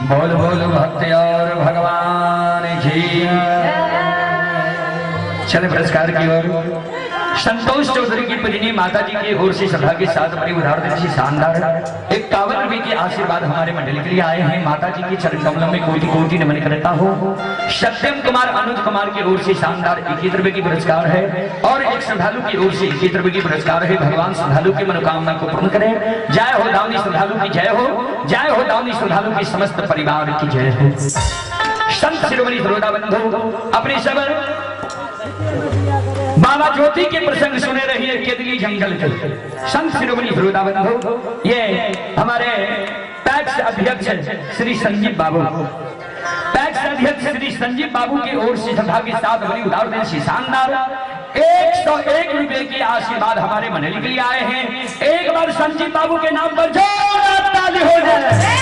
बोल बोल भक्त और भगवान की। चले पुरस्कार की ओर। संतोष चौधरी की पत्नी माता जी की ओर से सभा के साथ बड़ी उदार दिल से शानदार 51 रुपए के आशीर्वाद हमारे मंडली के लिए आए हैं। माता जी की चरण कमलों में कोटि कोटि नमन करता हो। सत्यम कुमार अनुज कुमार की ओर से शानदार 21 रुपए की पुरस्कार है और एक श्रद्धालु की ओर से 21 रुपए की पुरस्कार है। भगवान श्रद्धालु की मनोकामना को पूर्ण करें। जय हो दावनी श्रद्धालु की जय हो, जय हो दावनी श्रद्धालु की समस्त परिवार की जय हो। संत शिरोमणि सरोदा बंधु अपने सबर बाबा ज्योति के प्रसंग सुने रहिए केदली जंगल के। संत शिरोमणि सरोदा बंधु ये हमारे पैक्स अध्यक्ष श्री संजीव बाबू, पैक्स अध्यक्ष श्री संजीव बाबू की ओर से सभा के साथ बड़ी उदार दिल से शानदार 101 रुपए के आशीर्वाद हमारे मंडली के लिए आए हैं। एक बार संजीव बाबू के नाम पर जोरदार ताली हो जाए।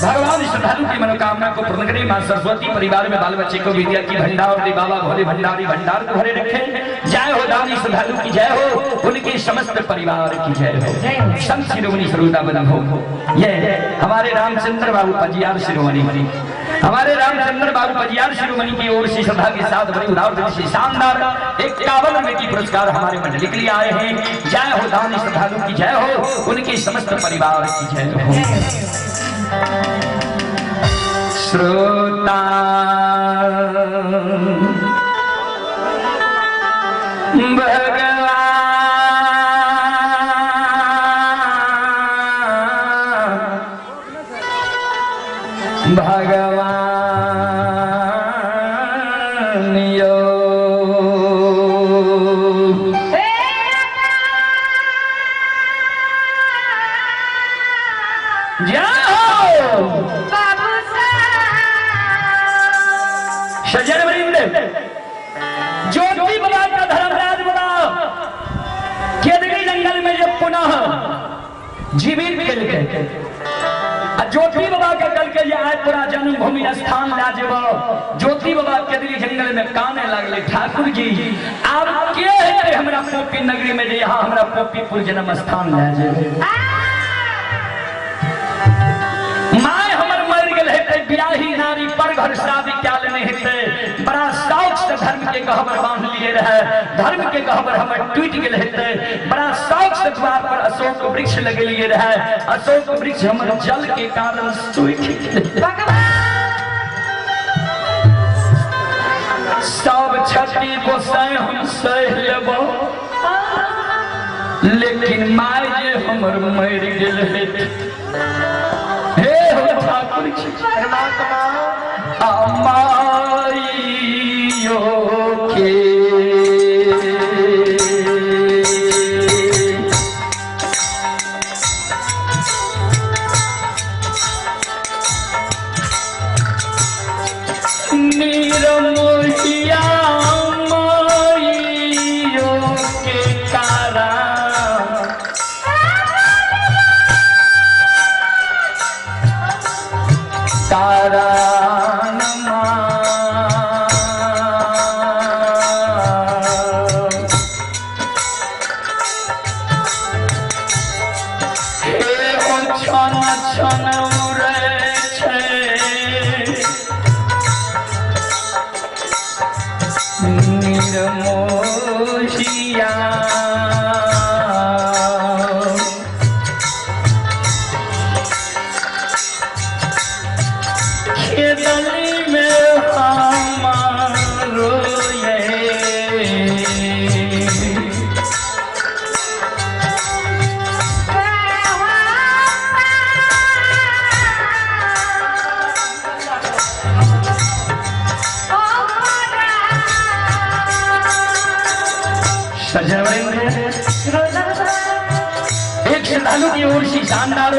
भगवान श्रद्धालु की मनोकामना को पूर्ण करें। मां सरस्वती परिवार में बाल बच्चे को विद्या की भंडार दे। बाबा भोले भंडारी भंडार को भरे रखे। जय हो दानी श्रद्धालु की जय हो, उनके समस्त परिवार की जय हो। संत शिरोमणि सरोदा बंधु ये हमारे रामचंद्र बाबू पजियार शिरोमणि, हमारे रामचंद्र बाबू पजियार शिरोमणि की ओर से सभा के साथ बड़ी उदार दिल से शानदार 51 रुपए की पुरस्कार हमारे मंडली के लिए आए हैं। जय हो दानी श्रद्धालु की जय हो, उनके समस्त परिवार की जय हो। श्रोता भगवान भगवान यो सज्जन वृंद ज्योति बाबा का धर्मराज बना केदली जंगल में जब पुनः जीवित के ज्योति बाबा के कल के आए पूरा जन्मभूमि स्थान ला जब ज्योति बाबा केदली जंगल में काने लगले ठाकुर जी आप के है हमरा पोपी नगरी में जे यहाँ हमरा पोपीपुर जन्म स्थान ला जे माय हमर मर गेल हेते बियाही नारी पर घर शादी क्या लेने हेते बड़ा शौक से धर्म के गहबर बांध लिए रहे। धर्म के गहबर हमर टूट गेल हेते बड़ा शौक से द्वार पर अशोक वृक्ष लगे लिए रहे। अशोक वृक्ष हमर जल के कारण सूख गेल। सब छठी गोसाई हम सह लेबो लेकिन माय जे हमर मर गेल हेते ठाकुर अमाइयो के निरमोहिया अमाइयो के कारण एक श्रद्धालु की ओर से शानदार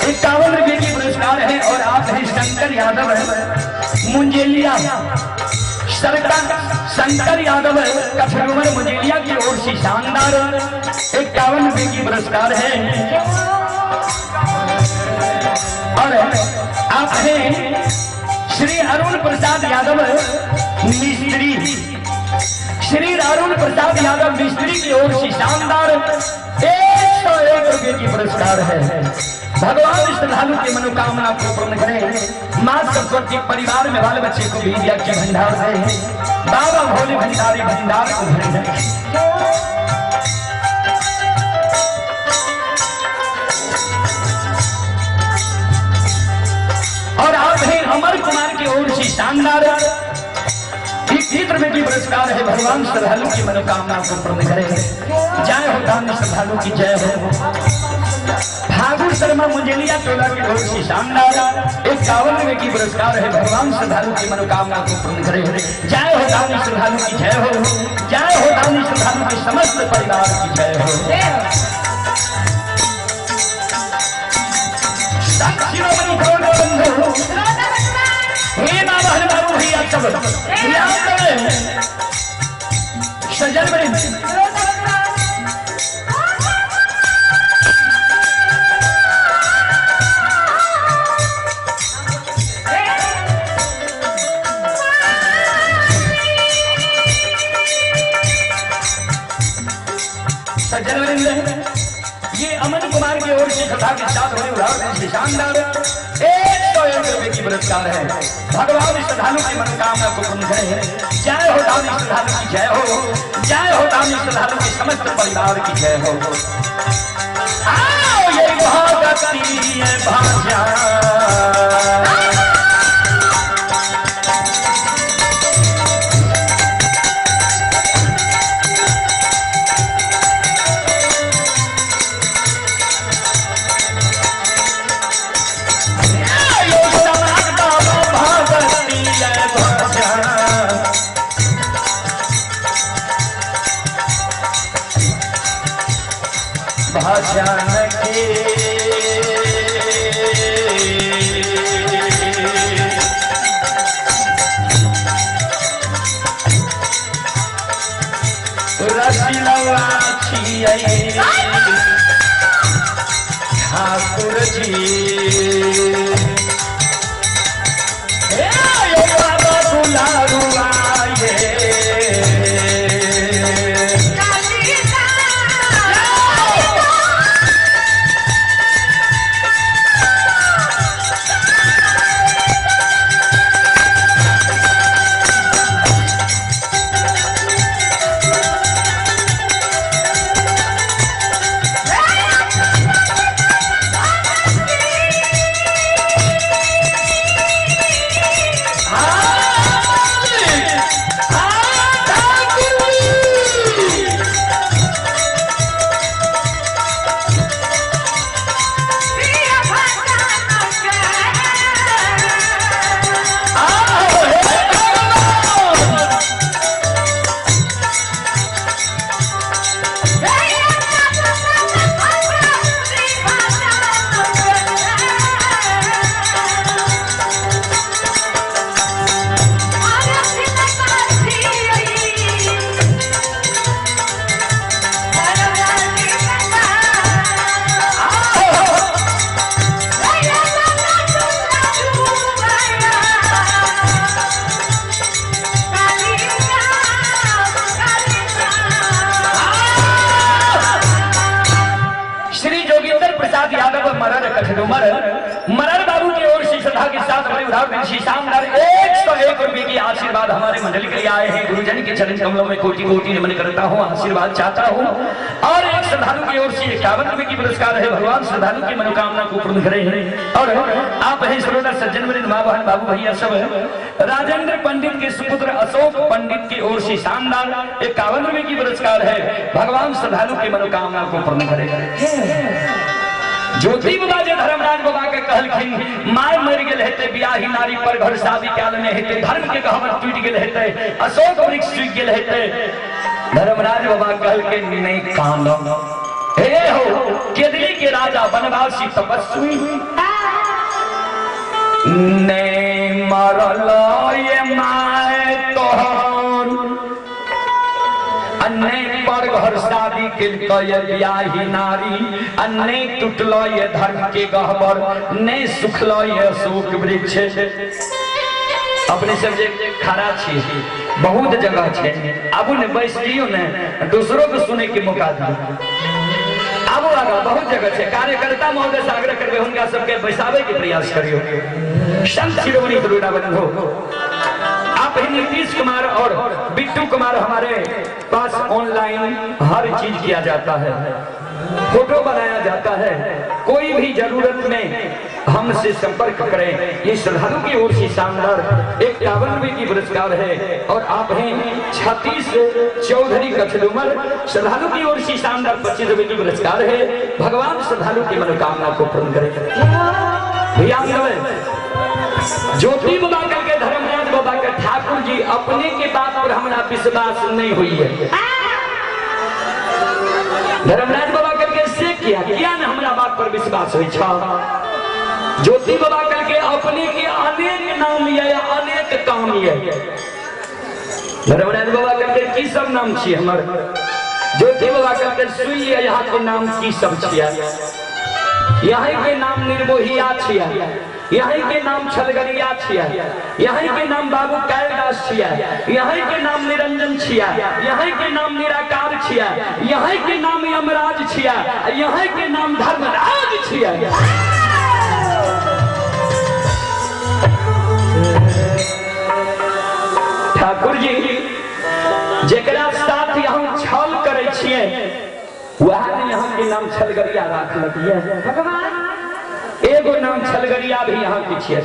51 रुपए की पुरस्कार है और आप हैं शंकर यादव है मुंजेलिया शंकर यादव कठुमर मुंजेलिया की ओर से शानदार 51 रुपए की पुरस्कार है और आप हैं श्री अरुण प्रसाद यादव मिस्त्री, श्री अरुण प्रसाद यादव मिस्त्री की ओर से शानदार 1 101 रुपये की पुरस्कार है। भगवान श्रद्धालु की मनोकामना को पूर्ण करें। माँ सरस्वती परिवार में बाल बच्चे को विद्या के भंडार है। बाबा भोले भंडारी भंडार को भरे हैं। और आप हैं अमर कुमार की ओर से शानदार 21 रुपये की पुरस्कार है। भगवान श्रद्धालु की मनोकामना को पूर्ण करें। जय हो दान श्रद्धालु की जय हो। ठाकुर शर्मा मुंजेलिया टोला की ओर से शानदार 51 रुपये की पुरस्कार है। भगवान श्रद्धालु की मनोकामना को पूर्ण करें। जय हो दान श्रद्धालु की जय हो। जय हो दान श्रद्धालु के समस्त परिवार की जय हो। हे बाबा बाबू भैया सब सजन बड़े ये अमन कुमार की ओर से कथा के साथ होने उदाहरण शानदार 101 रुपये की पुरस्कार है। भगवान श्रद्धालु की मनोकामना को पूर्ण करें। जय हो दानी श्रद्धालु की जय हो। जय हो दानी श्रद्धालु के समस्त परिवार की जय हो। आओ ये भगती भाषा ठाकुर जी बाबा दुलारू आए। मरर बाबू की ओर से श्रद्धा के साथ बड़े उदाहरण शानदार 101 रुपये की आशीर्वाद हमारे मंडली के लिए आए हैं। गुरुजन के चरण कमलों में कोटि कोटि नमन करता हूँ, आशीर्वाद चाहता हूँ। और एक श्रद्धालु की ओर से 51 रुपये की पुरस्कार है। भगवान श्रद्धालु की मनोकामना को पूर्ण करें। और आप हैं श्रोता सज्जन मेरे माँ बहन बाबू भैया सब राजेंद्र पंडित के सुपुत्र अशोक पंडित की ओर से शानदार 51 रुपये की पुरस्कार है। भगवान श्रद्धालु की मनोकामना को पूर्ण करें। ज्योति बाबा जे धर्मराज बाबा के कहलखिन माय मर गेल हेते बियाही नारी पर घर शादी काल में हेते धर्म के गहवर टूट गेल हेते अशोक वृक्ष सूख गेल हेते। धर्मराज बाबा कहलके नहीं कांदो हे हो केदली के राजा बनवासी तपस्वी ने मरल ये माय तोहर अन्ने पर घर शादी के ब्याही नारी अन्ने टूटल ये धर्म के गहबर ने सुखल ये अशोक वृक्ष। अपने सब जे खड़ा छी बहुत जगह छे आबू ने बैस लियो ने दूसरों को सुने के मौका दियो। आबू आगा बहुत जगह से कार्यकर्ता महोदय से आग्रह करके उनका सबके बैसावे के प्रयास करियो। संत शिरोमणि दरोड़ा बंधु आप ही नीतीश कुमार और बिट्टू कुमार हमारे पास ऑनलाइन हर चीज किया जाता है, फोटो बनाया जाता है, कोई भी जरूरत में हमसे संपर्क करें। ये श्रद्धालु की ओर से शानदार 51 रुपए की पुरस्कार है और आप हैं छत्तीस चौधरी कछलुमर, श्रद्धालु की ओर से शानदार 25 रुपए की पुरस्कार है। भगवान श्रद्धालु की मनोकामना को पूर्ण करें। ज्योति बाबा के धर्मराज बाबा के ठाकुर जी अपने के बात पर हमारा विश्वास नहीं हुई है। धर्मराज बाबा करके से किया ना हमारा बात पर विश्वास हुई छा। ज्योति बाबा करके अपने के अनेक नाम लिया, अनेक काम लिया। धर्मराज बाबा करके की सब नाम छी हमर, ज्योति बाबा करके सुन लिया यहाँ के नाम की सब छिया। यहाँ के नाम निर्मोहिया छिया, यहाँ के नाम छलगरिया छिया, यहाँ के नाम बाबू कैलाश छिया, यहाँ के नाम निरंजन छिया, यहाँ के नाम निराकार छिया, यहाँ के नाम यमराज छिया, यहाँ के नाम धर्मराज छिया। ठाकुर जी जेकरा साथ यहाँ छल करे छिए वह यहाँ के नाम छलगरिया राख लगिए। भगवान एगो नाम छलगरिया भी यहाँ के छिए,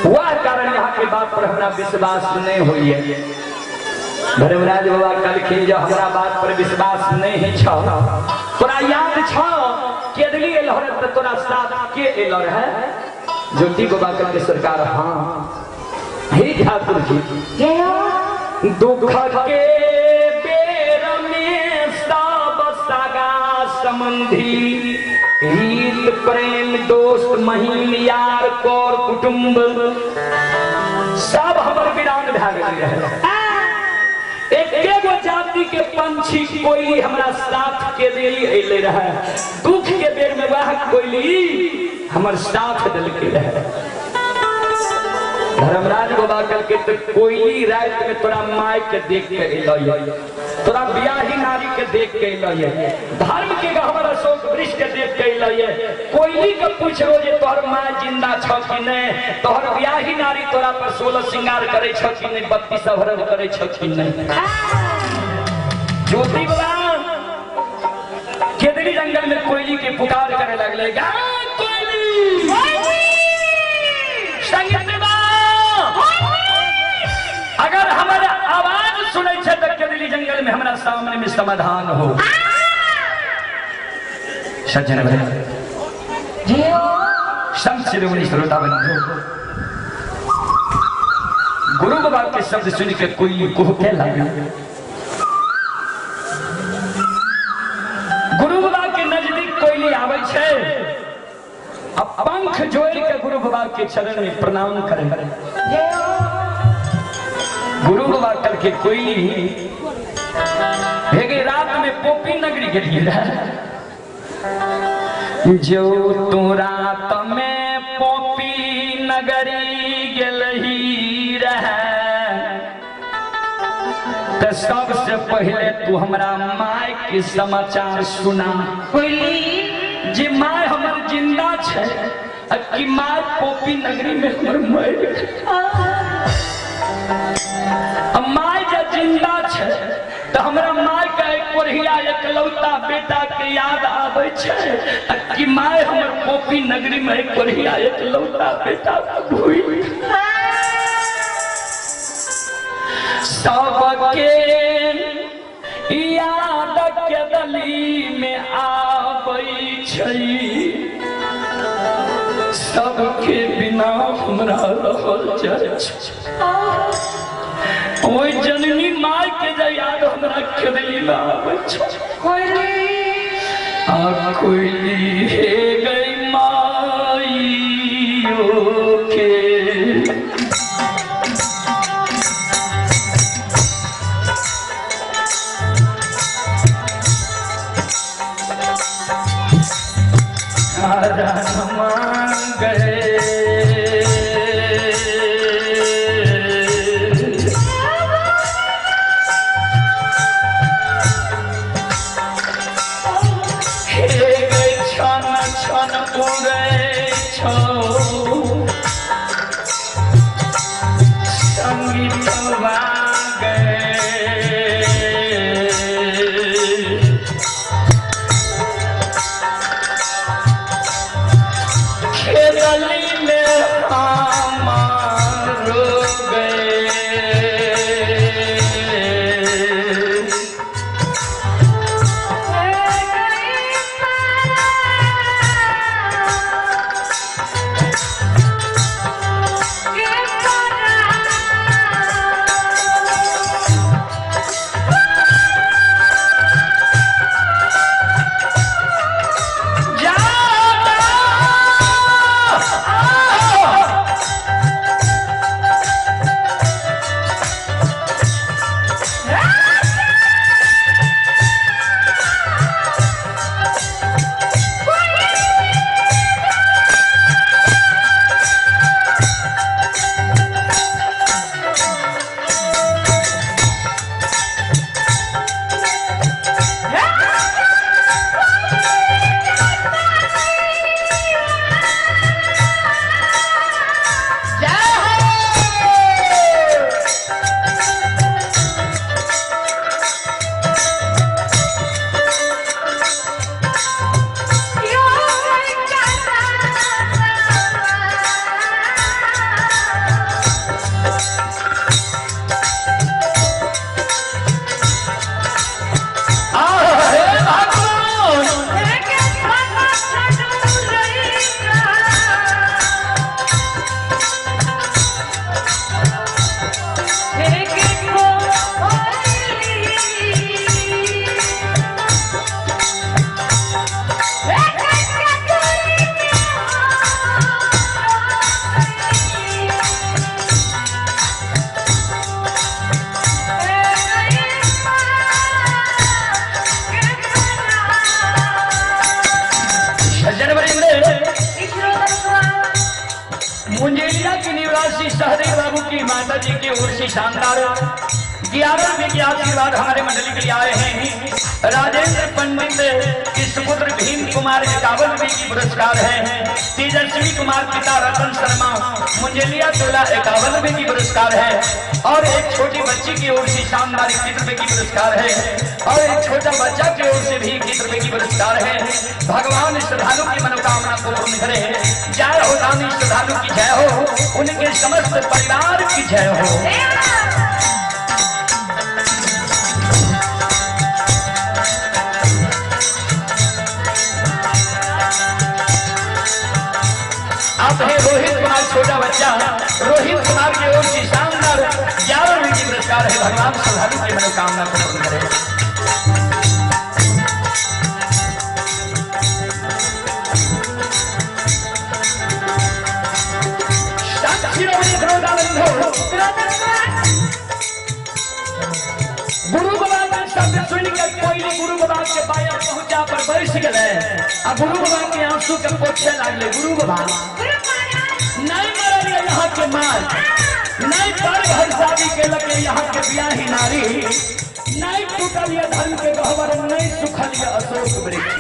वह कारण यहाँ के बात पर हमारा विश्वास नहीं हुई है। धर्मराज बाबा कल के जो हमारा बात पर विश्वास नहीं छो, तोरा याद छो केदली एलहर त तोरा साथ के एलर है ज्योति बाबा के सरकार। हाँ हे ठाकुर जी दुख के बेर में सब सगा संबंधी हित प्रेम दोस्त महीन यार कौर कुटुंब सब हमर विरान भए गेल। एकेगो जाति के पंछी कोयली हमरा साथ के देली अइले रहे, दुख के बेर में वह कोयली हमर साथ देलके रहे। धर्मराज बाबा कल के तो कोयली रात में तोरा माय के देख के अइले, तोरा ब्याही नारी के देख के अइले, धर्म के गहवर अशोक वृक्ष के देख के अइले। कोयली के पूछो जे तोहर माय जिंदा छ कि नहीं, तोहर ब्याही नारी तोरा पर 16 श्रृंगार करे छ कि नहीं, 32 हरण करे छ कि नहीं। ज्योति बाबा केदरी जंगल में कोयली के पुकार करे लगले, गा कोयली संगीत अगर हमारा आवाज सुने छे तो केदली जंगल में हमारा सामने में समाधान हो। सज्जन भाई संत शिरोमणि श्रोता बंधु गुरु बाबा के शब्द सुन के कोई को क्या लगे। गुरु बाबा के नजदीक कोयली आवे छे, अब पंख जोड़ के गुरु बाबा के चरण में प्रणाम करें। गुरु बाबा कल के कोयली भेगे रात में पोपी नगरी के लिए जो तू रात में पोपी नगरी गेलही रहे तो सबसे पहले तू हमरा माय के समाचार सुना। कोयली जी माय हमर जिंदा छे कि माय पोपी नगरी में हमर मर माय जब जिंदा छे तो हमरा माय का एक कोरिया एकलौता बेटा के याद आवे छे कि माय हमर पोपी नगरी में एक कोरिया एकलौता बेटा भूई। सबके याद के दली में आवे छे, सबके बिना हमरा रहल जाय छे। ओए जननी माय के जे याद हमरा केदली में आवे छे। कोयली हे गई माइयो के सज्जन वरिंदे मुंजेलिया के निवासी सहदेव बाबू की माता जी की ओर से शानदार 11 रुपए के आशीर्वाद हमारे मंडली के लिए आए हैं। राजेंद्र पंडित के सुपुत्र भीम कुमार 51 रुपए की पुरस्कार है। तेजस्वी कुमार पिता रतन शर्मा मुंजेलिया तोला 51 रुपए की पुरस्कार है। और एक छोटी बच्ची की ओर से शानदार 21 रुपए की पुरस्कार है। और एक छोटा बच्चा की ओर से भी 21 रुपए की पुरस्कार है। भगवान श्रद्धालु की मनोकामना को पूर्ण करे। जय हो दानी श्रद्धालु की जय हो, उनके समस्त परिवार की जय हो। आप है रोहित कुमार छोटा बच्चा, रोहित कुमार की ओर से शानदार 11 रुपए की पुरस्कार है। भगवान श्रद्धालु की मनोकामना को पूर्ण करे। गुरु बाबा का शब्द सुनकर कोई गुरु बाबा के पाया पहुंचा पर बैठ गए। अब गुरु बाबा के आंसू के पोछे लागले। गुरु बाबा नहीं मरल यहाँ के माल, नहीं पर घर शादी के लगे यहाँ के ब्याही नारी, नहीं टूटल ये धर्म के गहवर, नहीं सुखल ये अशोक वृक्ष।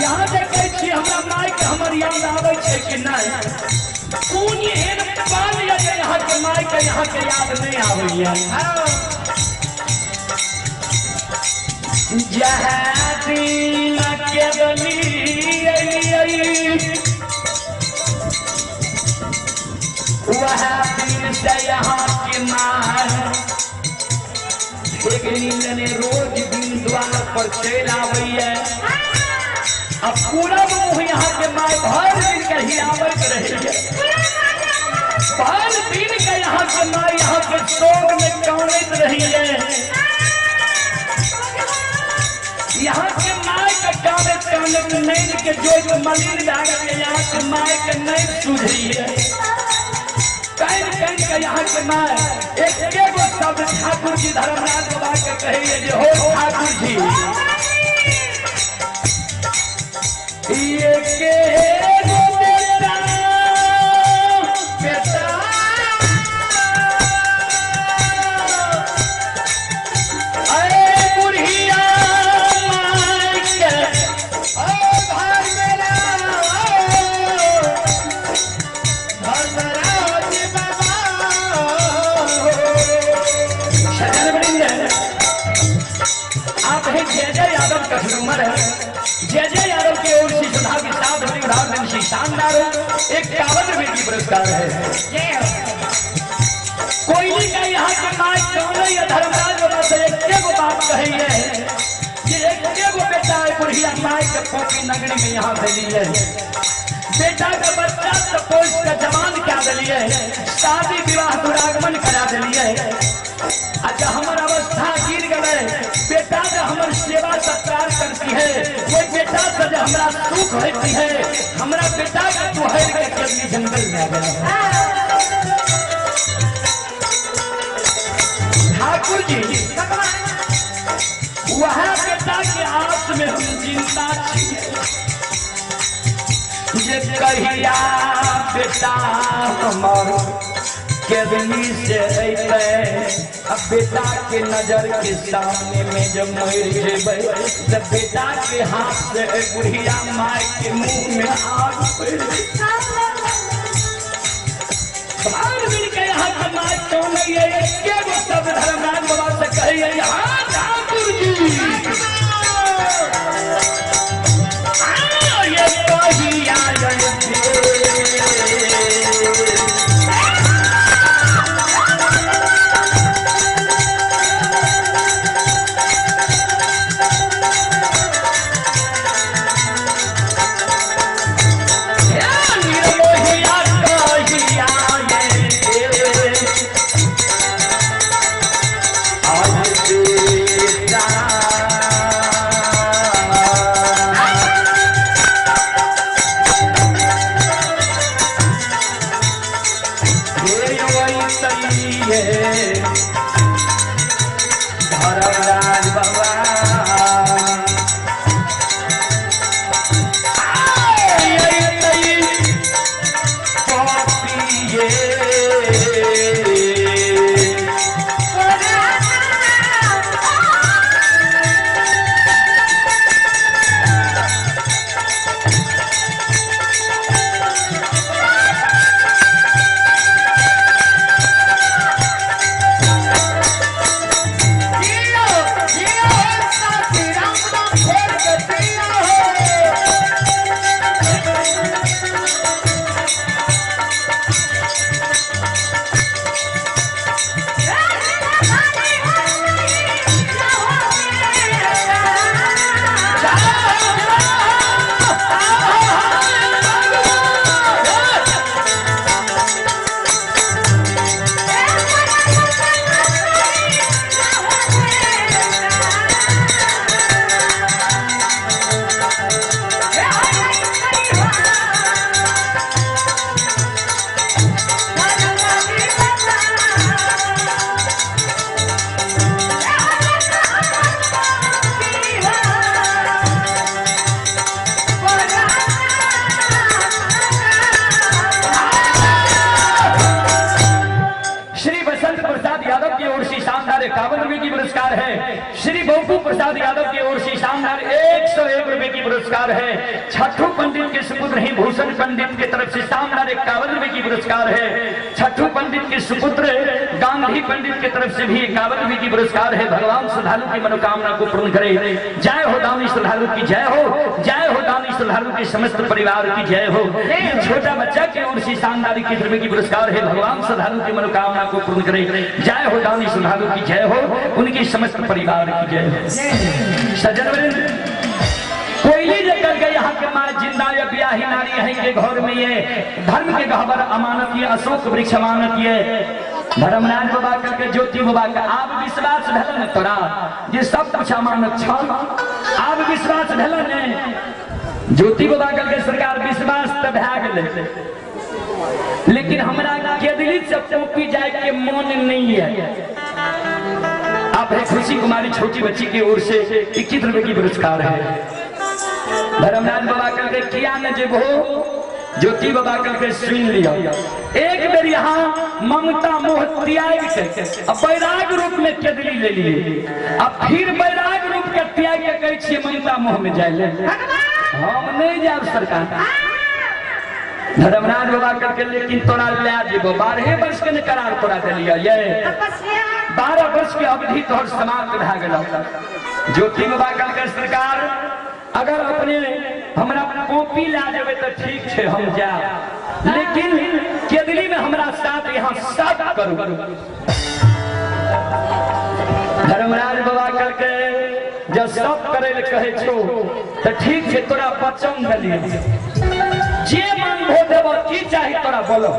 यहाँ देखे छी हमरा माय के हमर याद आवे छे कि नहीं? कौन एहन बाल या यहाँ के माय के यहाँ के याद नहीं आवे? जहाँ दिल के गली वह दिन से यहाँ के मार एक नींद ने रोज दिन द्वार पर चल आवी है। अब पूरा मुँह यहाँ के माय भर दिन के ही आवत रही है। भर दिन के यहाँ के माय यहाँ के शोक में कौनित रही है। यहाँ के माय का कागज कागज नैन के जो मलिन लागत है, यहाँ के माय के नैन सुधरी है। कैन कैन के यहाँ के माय एक शब्द ठाकुर जी धर्मराज बाबा के कहिए जो हो ठाकुर जी ये के जय यादव की ओर से सुधा के साथ बड़ी उदाहरण से शानदार 51 रुपए की पुरस्कार है। कोयली का यहाँ के माय कौन या धर्मराज बाबा से एक बात कही है कि एक बेटा है बुढ़िया माय के पोपी नगरी में यहाँ से ली है। बेटा का बच्चा सपोज का जवान क्या दिलिए, शादी विवाह दुरागमन करा दिलिए। अच्छा हमारा अवस्था गिर गए, बेटा जो हमारी सेवा सत्कार करती है, वो बेटा से जो हमारा सुख होती है, हमारा बेटा का तुहर के कभी जंगल में आ गया। ठाकुर जी वह बेटा के आस में हम चिंता जे कहिया बेटा हमार केदनी से अब बेटा के नजर के सामने में जब मर जेबे जब बेटा के हाथ से बुढ़िया माय के मुंह में आग बाहर मिल के यहाँ के माय कौन है सब धर्मराज बाबा से कहिए यहाँ ठाकुर जी ये कहिया आज पुरस्कार है। छठू पंडित के सुपुत्र ही भूषण पंडित की तरफ से शानदार 51 रुपए की पुरस्कार है। छठू पंडित के सुपुत्र गांधी पंडित की तरफ से भी 51 रुपए की पुरस्कार है। भगवान श्रद्धालु की मनोकामना को पूर्ण करे। जय हो दानी श्रद्धालु की जय हो, जय हो दानी श्रद्धालु के समस्त परिवार की जय हो। ये छोटा बच्चा की ओर से शानदार 21 रुपए की पुरस्कार है। भगवान श्रद्धालु की मनोकामना को पूर्ण करे। जय हो दानी श्रद्धालु की जय हो, उनकी समस्त परिवार की जय हो। सज्जन कोयली जगल के यहाँ के माँ जिंदा या ब्याही नारी है के घर में ये धर्म के गहबर अमानत ये अशोक वृक्ष अमानत ये धर्मराज बाबा करके ज्योति बाबा का आप विश्वास भेलन तोरा ये सब कुछ अमानत छ आप विश्वास भेलन ने ज्योति बाबा करके सरकार विश्वास त भए गेलै, लेकिन हमरा के दिल से टोपी जाए के मन नहीं है। आप है खुशी कुमारी छोटी बच्ची की ओर से 21 रुपए की पुरस्कार है। धर्मराज बाबा करके किया न जब हो ज्योति बाबा करके सुन लिया। एक बेर यहाँ ममता मोह त्याग के अब बैराग रूप में केदली ले लिए, अब फिर बैराग रूप के त्याग के कहे छे ममता मोह में जाए ले हम नहीं जाब सरकार। धर्मराज बाबा करके लेकिन तोरा ले जेबो 12 वर्ष के करार तोरा दिलिया ये 12 वर्ष के अवधि तोहर समाप्त भए गेल। ज्योति बाबा करके सरकार अगर अपने हमरा कॉपी ला देवे तो ठीक है हम जा, लेकिन केदली में हमरा साथ यहाँ सब करू। धर्मराज बाबा करके जब सब करे ले कहे छो तो ठीक है तोरा वचन दिलिए जे मांगो देबो की चाही तोरा बोलो।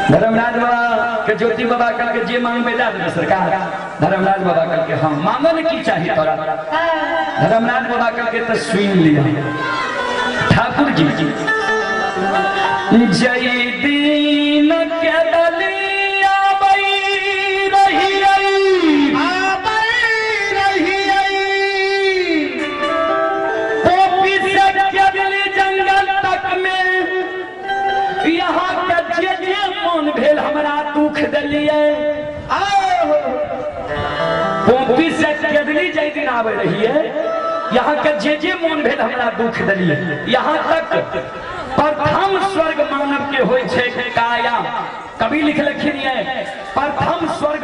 धर्मराज बाबा के ज्योति बाबा करके जे मांगबे ला देबे सरकार। धर्मराज बाबा करके हाँ मांगन की चाही तोरा। धर्मराज बाबा करके तो सुन लिया। ठाकुर जी जय दीन के दलिया बई रही टोपी से केदली जंगल तक में यहाँ के जे मन भेल हमरा दुख दिलिए। टोपी से केदली जय दिन आवे रही है यहाँ के जे मन भेल हमरा दुख दिलिए। यहाँ तक प्रथम स्वर्ग मानव के होय छे काया। कवि लिखलखिन है प्रथम स्वर्ग